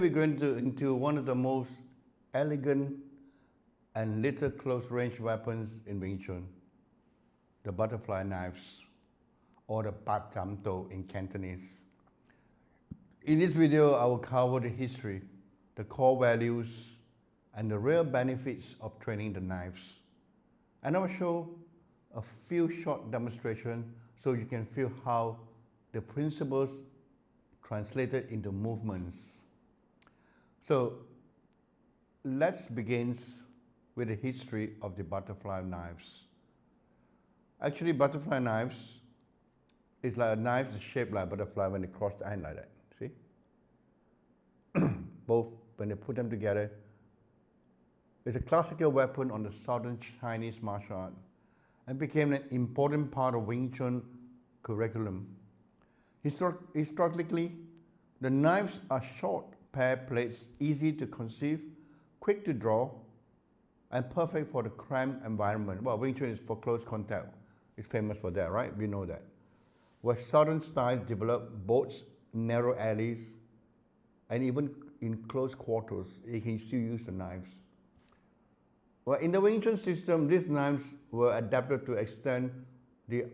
We're going into one of the most elegant and little close-range weapons in Wing Chun, the butterfly knives, or the Baat Jaam Do in Cantonese. In this video, I will cover the history, the core values, and the real benefits of training the knives. And I will show a few short demonstrations so you can feel how the principles translated into movements. So let's begin with the history of the butterfly knives. Actually, butterfly knives is like a knife that's shaped like a butterfly when they cross the end like that. See? Both, when they put them together, it's a classical weapon on the southern Chinese martial art and became an important part of Wing Chun curriculum. Historically, the knives are short pair plates, easy to conceive, quick to draw, and perfect for the cramped environment. Well, Wing Chun is for close contact. It's famous for that, right? We know that. Where southern styles develop boats, narrow alleys, and even in close quarters, you can still use the knives. Well, in the Wing Chun system, these knives were adapted to extend the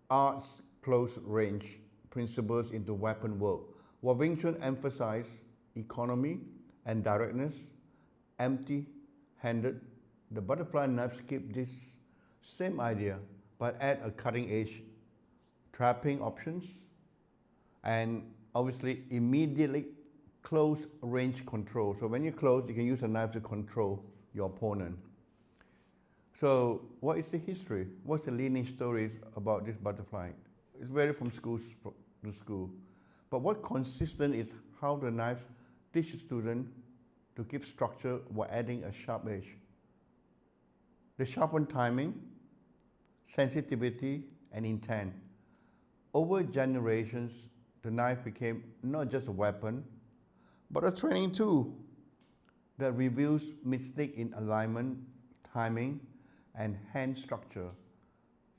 art's close range principles into weapon work, while Wing Chun emphasized economy and directness. Empty-handed, the butterfly knives keep this same idea, but add a cutting-edge trapping options and obviously immediately close range control. So when you're close, you can use a knife to control your opponent. So what is the history? What's the lineage stories about this butterfly? It's varied from school to school. But what consistent is how the knife teaches students to keep structure while adding a sharp edge. The sharpened timing, sensitivity, and intent. Over generations, the knife became not just a weapon, but a training tool that reveals mistake in alignment, timing, and hand structure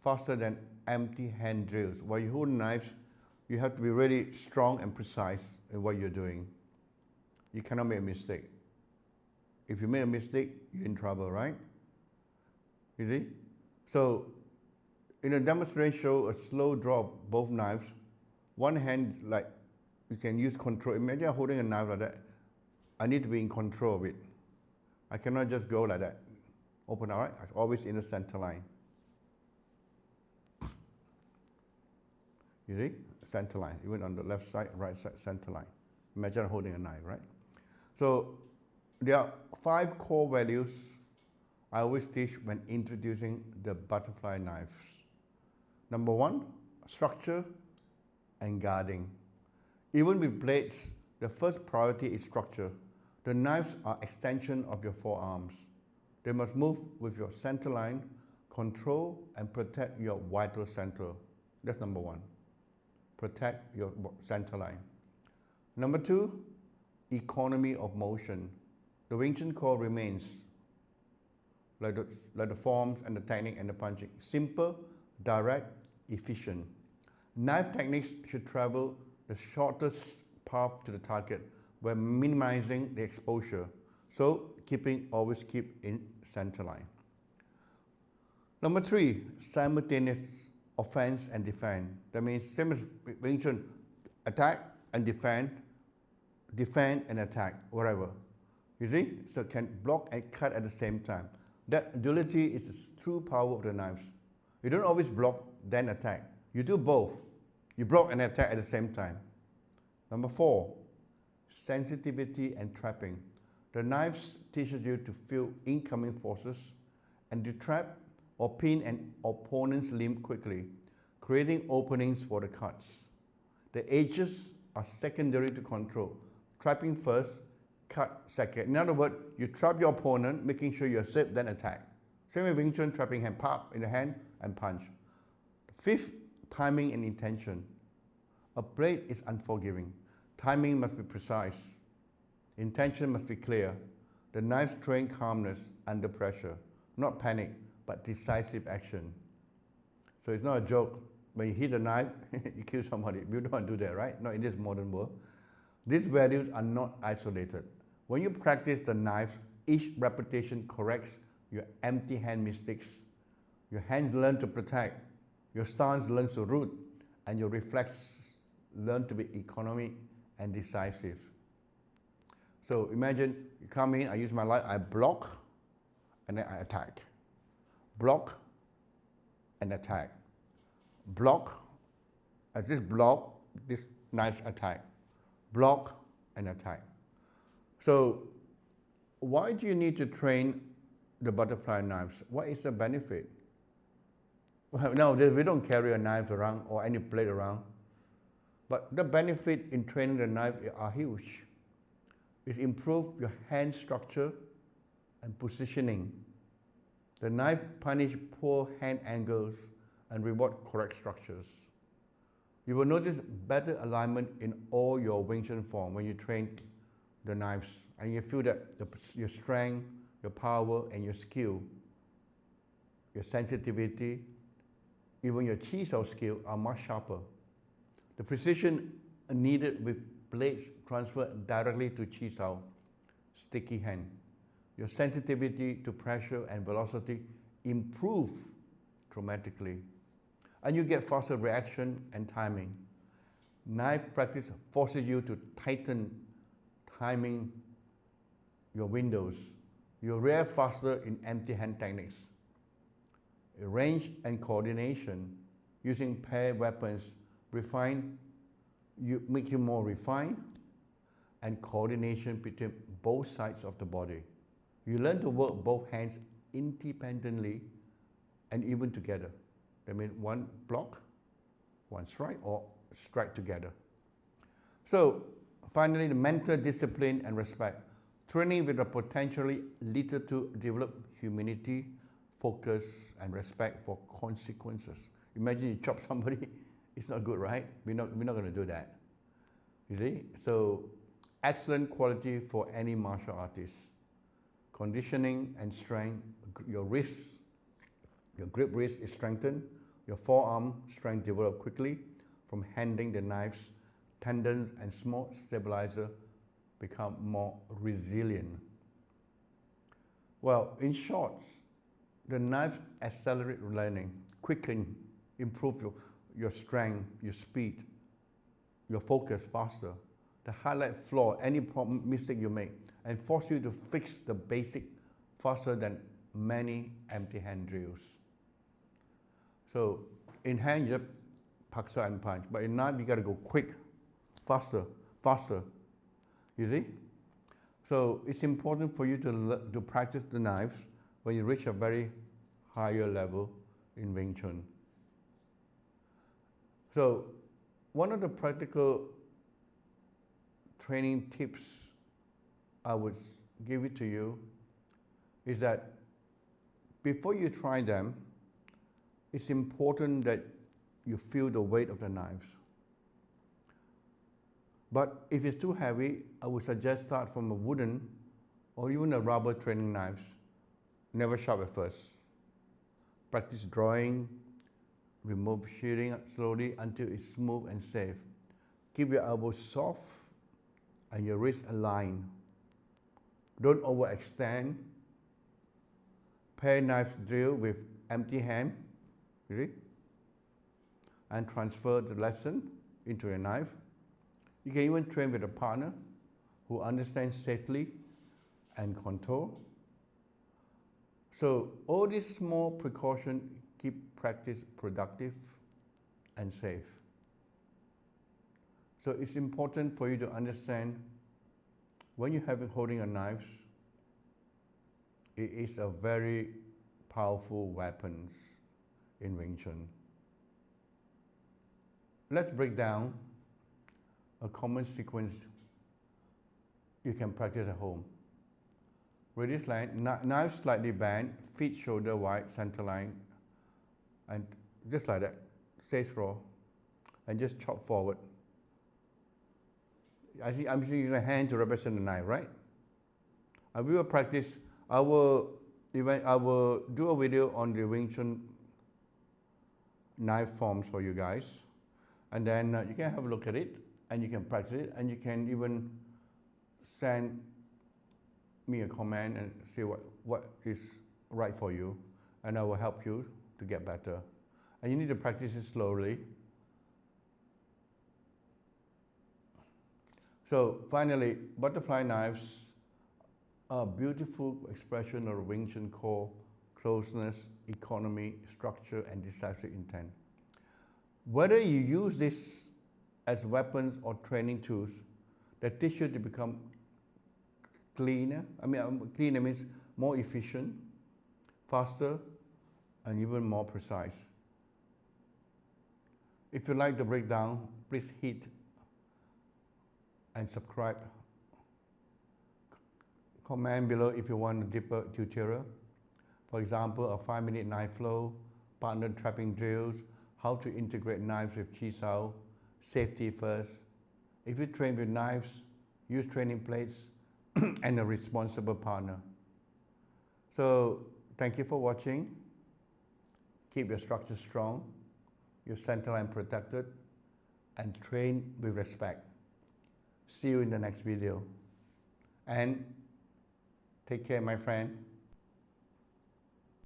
faster than empty hand drills. While you hold knives, you have to be really strong and precise in what you're doing. You cannot make a mistake. If you make a mistake, you're in trouble, right? You see? So, in a demonstration, show a slow draw of both knives. One hand, like, you can use control. Imagine I'm holding a knife like that. I need to be in control of it. I cannot just go like that. Open, all right? Always in the center line. You see? Center line, even on the left side, right side, center line. Imagine holding a knife, right? So there are 5 core values I always teach when introducing the butterfly knives. Number 1, structure and guarding. Even with blades, the first priority is structure. The knives are extension of your forearms. They must move with your center line, control and protect your vital center. That's number 1. Protect your center line. Number 2, economy of motion. The Wing Chun core remains like the forms and the technique and the punching. Simple, direct, efficient. Knife techniques should travel the shortest path to the target while minimizing the exposure. So always keep in center line. Number 3, simultaneous offense and defend. That means same as Wing Chun, attack and defend and attack, whatever. You see? So can block and cut at the same time. That duality is the true power of the knives. You don't always block, then attack. You do both. You block and attack at the same time. Number 4, sensitivity and trapping. The knives teaches you to feel incoming forces and to trap or pin an opponent's limb quickly, creating openings for the cuts. The edges are secondary to control. Trapping first, cut second. In other words, you trap your opponent, making sure you're safe, then attack. Same with Wing Chun, trapping hand, pop in the hand and punch. 5th, timing and intention. A blade is unforgiving. Timing must be precise. Intention must be clear. The knives train calmness under pressure, not panic, but decisive action. So it's not a joke. When you hit a knife, you kill somebody. You don't want to do that, right? Not in this modern world. These values are not isolated. When you practice the knives, each repetition corrects your empty hand mistakes. Your hands learn to protect, your stance learns to root, and your reflex learn to be economic and decisive. So imagine you come in, I use my light, I block, and then I attack. Block and attack. Block, I just block, this knife attack. Block and attack. So why do you need to train the butterfly knives? What is the benefit? Well, nowadays we don't carry a knife around or any blade around. But the benefit in training the knife are huge. It improves your hand structure and positioning. The knife punish poor hand angles and reward correct structures. You will notice better alignment in all your Wing Chun form when you train the knives, and you feel that your strength, your power, and your skill, your sensitivity, even your chi sao skill are much sharper. The precision needed with blades transfer directly to chi sao, sticky hand. Your sensitivity to pressure and velocity improve dramatically, and you get faster reaction and timing. Knife practice forces you to tighten timing your windows. You react faster in empty hand techniques. Range and coordination using paired weapons make you more refined, and coordination between both sides of the body. You learn to work both hands independently and even together. That means one block, one strike, or strike together. So finally, the mental discipline and respect. Training with a potentially leader to develop humility, focus, and respect for consequences. Imagine you chop somebody, it's not good, right? We're not going to do that. You see? So excellent quality for any martial artist. Conditioning and strength, your wrist, your grip wrist is strengthened, your forearm strength developed quickly from handling the knives, tendons and small stabilizer become more resilient. Well, in short, the knives accelerate learning, quicken, improve your strength, your speed, your focus faster. The highlight flaw, any problem, mistake you make, and force you to fix the basic faster than many empty hand drills. So in hand, you just paksa and punch, but in knife, you got to go quick, faster, faster. You see? So it's important for you to practice the knives when you reach a very higher level in Wing Chun. So one of the practical training tips I would give it to you is that before you try them, it's important that you feel the weight of the knives. But if it's too heavy, I would suggest start from a wooden or even a rubber training knives. Never sharp at first. Practice drawing, remove shearing slowly until it's smooth and safe. Keep your elbows soft and your wrists aligned. Don't overextend. Pair knife drill with empty hand, really, and transfer the lesson into your knife. You can even train with a partner who understands safely and control. So all these small precautions keep practice productive and safe. So it's important for you to understand when you're holding a knife, it is a very powerful weapon in Wing Chun. Let's break down a common sequence you can practice at home. Release line, knife slightly bent, feet shoulder wide, center line, and just like that, stay raw, and just chop forward. I'm using a hand to represent the knife, right? And we will practice. I will do a video on the Wing Chun knife forms for you guys, and then you can have a look at it and you can practice it, and you can even send me a comment and see what is right for you, and I will help you to get better. And you need to practice it slowly. So finally, butterfly knives are a beautiful expression of Wing Chun core, closeness, economy, structure, and decisive intent. Whether you use this as weapons or training tools, they teach you to become cleaner. Cleaner means more efficient, faster, and even more precise. If you like the breakdown, please hit and subscribe. Comment below if you want a deeper tutorial. For example, a 5-minute knife flow, partner trapping drills, how to integrate knives with chi sao, safety first. If you train with knives, use training plates, and a responsible partner. So thank you for watching. Keep your structure strong, your center line protected, and train with respect. See you in the next video. And take care, my friend.